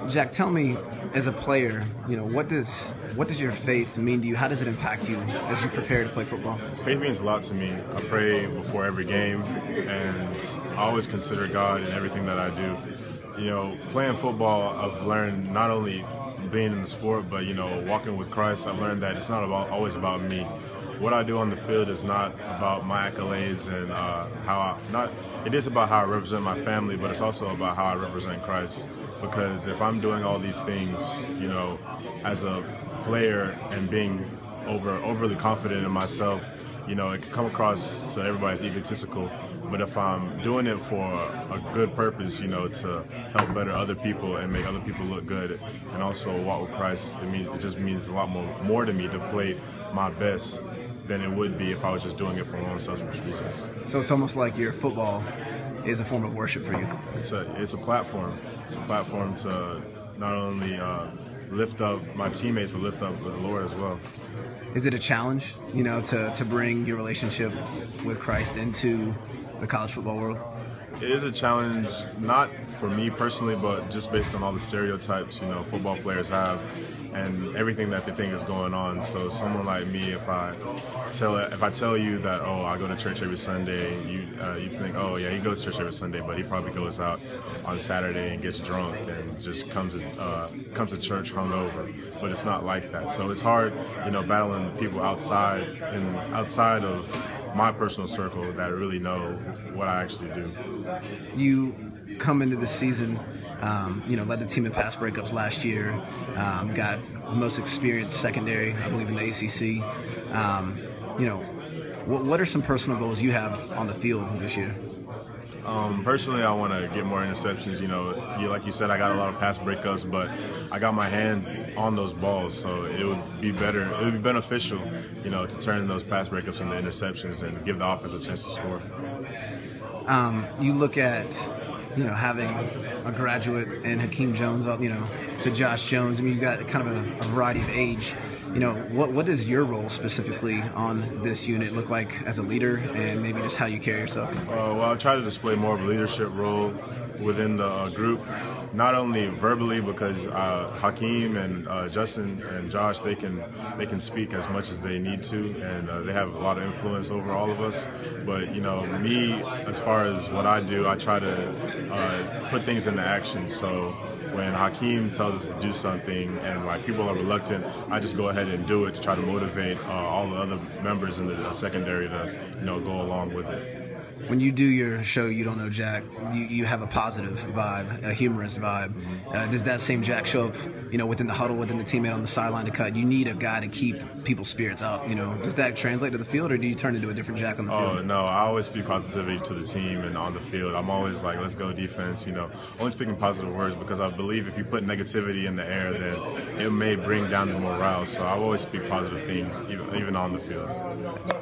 Jack, tell me, as a player, what does your faith mean to you? How does it impact you as you prepare to play football? Faith means a lot to me. I pray before every game, and I always consider God in everything that I do. Playing football, I've learned not only being in the sport, but walking with Christ. I've learned that it's not always about me. What I do on the field is not about my accolades and it is about how I represent my family, but it's also about how I represent Christ. Because if I'm doing all these things, as a player and being overly confident in myself, it can come across to everybody as egotistical. But if I'm doing it for a good purpose, to help better other people and make other people look good, and also walk with Christ, it just means a lot more to me to play my best than it would be if I was just doing it for my own selfish reasons. So it's almost like your football is a form of worship for you. It's a platform. It's a platform to not only lift up my teammates, but lift up the Lord as well. Is it a challenge, to bring your relationship with Christ into the college football world? It is a challenge, not for me personally, but just based on all the stereotypes, football players have and everything that they think is going on. So someone like me, if I tell you that, oh, I go to church every Sunday, you think, oh yeah, he goes to church every Sunday, but he probably goes out on Saturday and gets drunk and just comes to church hungover. But it's not like that. So it's hard, battling people outside of my personal circle that really know what I actually do. You come into the season, led the team in pass breakups last year, got the most experienced secondary, I believe, in the ACC. What are some personal goals you have on the field this year? Personally, I want to get more interceptions. Like you said, I got a lot of pass breakups, but I got my hands on those balls, so it would be better. It would be beneficial, to turn those pass breakups into interceptions and give the offense a chance to score. You look at, having a graduate in Hakeem Jones, to Josh Jones. I mean, you've got kind of a variety of age. What does your role specifically on this unit look like as a leader, and maybe just how you carry yourself? Well, I try to display more of a leadership role within the group, not only verbally, because Hakeem and Justin and Josh, they can speak as much as they need to, and they have a lot of influence over all of us. But me, as far as what I do, I try to put things into action. So when Hakeem tells us to do something and people are reluctant, I just go ahead and do it to try to motivate all the other members in the secondary to go along with it. When you do your show, You Don't Know Jack, you have a positive vibe, a humorous vibe. Does that same Jack show up, within the huddle, within the teammate on the sideline to cut? You need a guy to keep people's spirits up. Does that translate to the field, or do you turn into a different Jack on the field? Oh no, I always speak positivity to the team and on the field. I'm always like, let's go defense. Only speaking positive words, because I believe if you put negativity in the air, then it may bring down the morale. So I always speak positive things, even on the field.